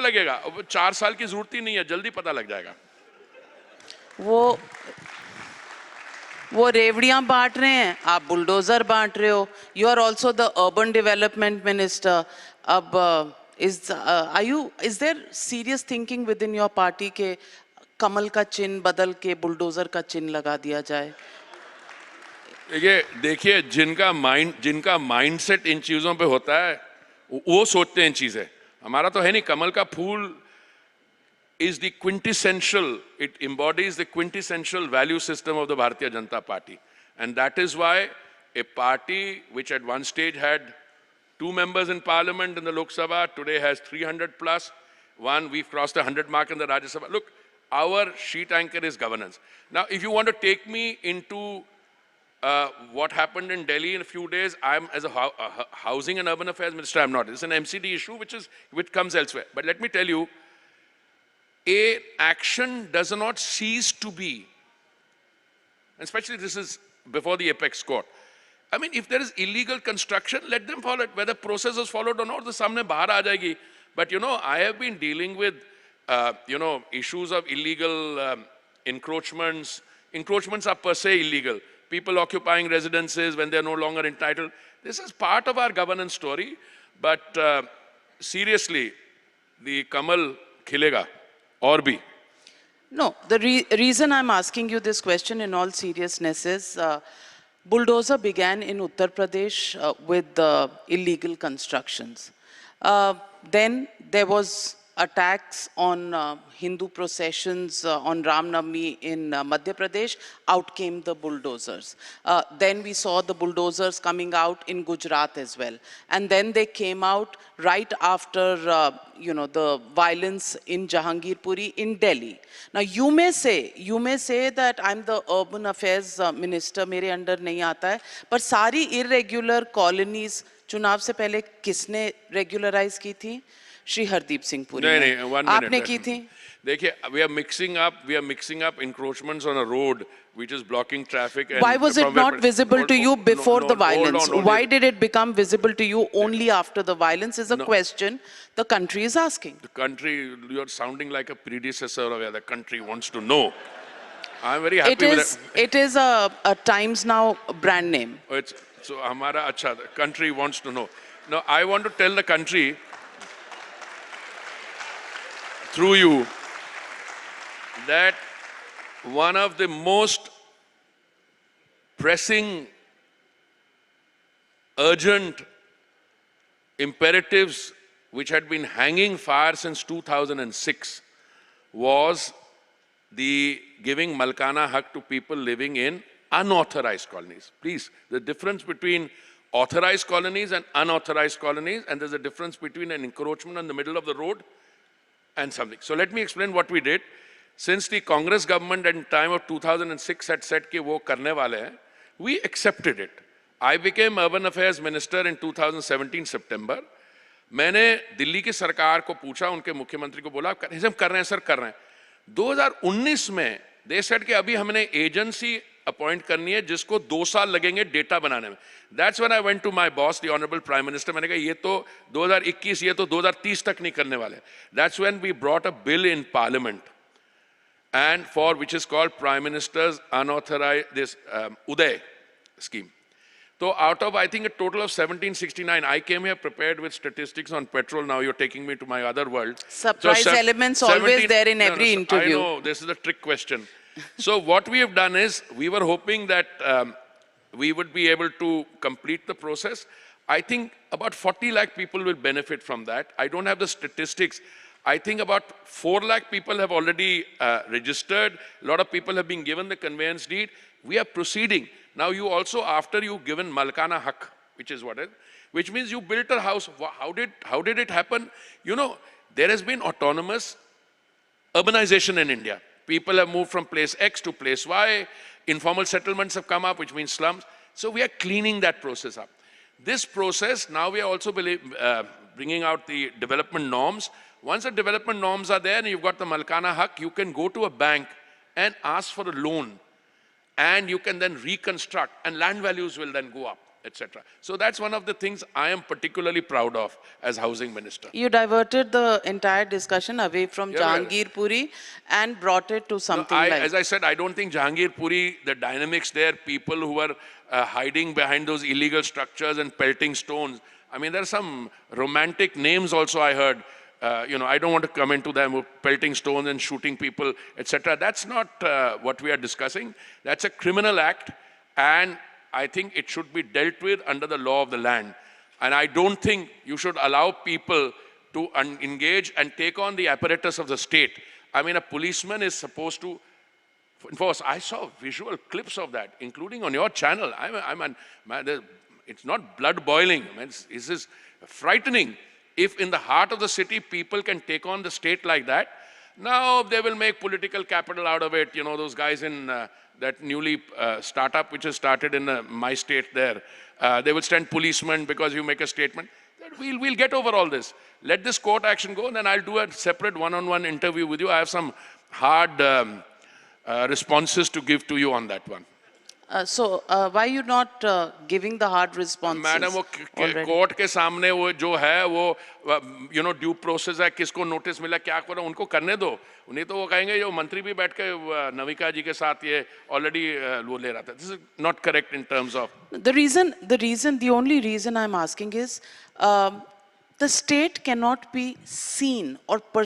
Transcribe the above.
लगेगा? 4 साल की जरूरत ही नहीं है, जल्दी पता लग जाएगा। वो रेवड़ियां बांट रहे हैं, आप बुलडोजर बांट रहे हो। You are also the urban development minister. अब is there serious thinking within your party के कमल का चिन्ह बदल के बुलडोजर का चिन्ह लगा दिया जाए? देखिए जिनका माइंडसेट इन चीजों पे होता है वो सोचते हैं चीजें। हमारा तो है नहीं। कमल का फूल is the quintessential, it embodies the quintessential value system of the Bharatiya Janata Party. And that is why a party which at one stage had 2 members in parliament in the Lok Sabha, today has 300 plus. We've crossed the 100 mark in the Rajya Sabha. Look, our sheet anchor is governance. Now, if you want to take me into what happened in Delhi in a few days, I'm as a housing and urban affairs minister, I'm not. It's an MCD issue which comes elsewhere. But let me tell you, a action does not cease to be, especially this is before the apex court. I mean, if there is illegal construction, let them follow it. Whether process was followed or not, the samne bahar aa jayegi. But you know, I have been dealing with, issues of illegal encroachments. Encroachments are per se illegal. People occupying residences when they're no longer entitled. This is part of our governance story. But seriously, the Kamal khilega. Or be? No, the reason I'm asking you this question in all seriousness is bulldozer began in Uttar Pradesh with illegal constructions. Then there was attacks on Hindu processions on Ram Navami in Madhya Pradesh. Out came the bulldozers. Then we saw the bulldozers coming out in Gujarat as well. And then they came out right after, the violence in Jahangirpuri in Delhi. Now you may say that I'm the urban affairs minister, मेरे under नहीं आता है, पर सारी irregular colonies चुनाव से पहले किसने regularize की थी? श्री हरदीप सिंह पुरी ने। आपने की थी? देखिए, we are mixing up encroachments on a road which is blocking traffic. And why was it not visible to you before the violence? Why did it become visible to you only after the violence is a question the country is asking. The country, you're sounding like a predecessor of where the country wants to know. I'm very happy with it. It is a Times Now brand name. So hamara acha, the country wants to know. Now I want to tell the country through you that one of the most pressing, urgent imperatives which had been hanging fire since 2006 was the giving Malkana Haq to people living in unauthorized colonies. Please, the difference between authorized colonies and unauthorized colonies, and there's a difference between an encroachment in the middle of the road and something. So let me explain what we did. Since the Congress government at time of 2006 had said कि वो करने वाले हैं, we accepted it. I became urban affairs minister in 2017 September. मैंने दिल्ली की सरकार को पूछा, उनके मुख्यमंत्री को बोला, हम कर रहे हैं सर, कर रहे हैं। 2019 में they said कि अभी हमने एजेंसी अपॉइंट करनी है जिसको 2 साल लगेंगे डेटा बनाने में। That's when I went to my boss, the honorable prime minister. मैंने कहा ये तो 2021, ये तो 2030 तक नहीं करने वाले। That's when we brought a bill in parliament, and for which is called Prime Minister's unauthorized Uday scheme. So out of, I think, a total of 1769, I came here prepared with statistics on petrol. Now you're taking me to my other world. Surprise elements always there in every interview. I know, this is a trick question. So what we have done is, we were hoping that we would be able to complete the process. I think about 40 lakh people will benefit from that. I don't have the statistics. I think about 4 lakh people have already registered. A lot of people have been given the conveyance deed. We are proceeding. Now you also, after you've given Malkana Haq, which is what is, which means you built a house. How did it happen? You know, there has been autonomous urbanization in India. People have moved from place X to place Y. Informal settlements have come up, which means slums. So we are cleaning that process up. This process, now we are also bringing out the development norms. Once the development norms are there and you've got the Malkana Haq, you can go to a bank and ask for a loan. And you can then reconstruct, and land values will then go up. etc. So that's one of the things I am particularly proud of as housing minister. You diverted the entire discussion away from Yeah, well- Jahangir Puri and brought it to No, something like... as I said, I don't think Jahangir Puri, the dynamics there, people who were hiding behind those illegal structures and pelting stones. I mean, there are some romantic names also I heard. I don't want to come into them, pelting stones and shooting people, etc. That's not what we are discussing. That's a criminal act, and I think it should be dealt with under the law of the land. And I don't think you should allow people to engage and take on the apparatus of the state. I mean, a policeman is supposed to enforce. I saw visual clips of that, including on your channel. It's not blood boiling. I mean, this is frightening. If in the heart of the city, people can take on the state like that, now they will make political capital out of it. Those guys in that newly startup which has started in my state there, they will send policemen because you make a statement. We'll get over all this. Let this court action go, and then I'll do a separate one-on-one interview with you. I have some hard responses to give to you on that one. So why are you not giving the hard responses? Madam वो already? Court के सामने वो जो है वो due process है, किसको notice मिला क्या करो उनको करने दो. उन्हें तो वो कहेंगे जो मंत्री भी बैठ के नविका जी के साथ ये ऑलरेडी वो ले रहा था. This is not correct in terms of. The only reason I'm asking is the state cannot be seen or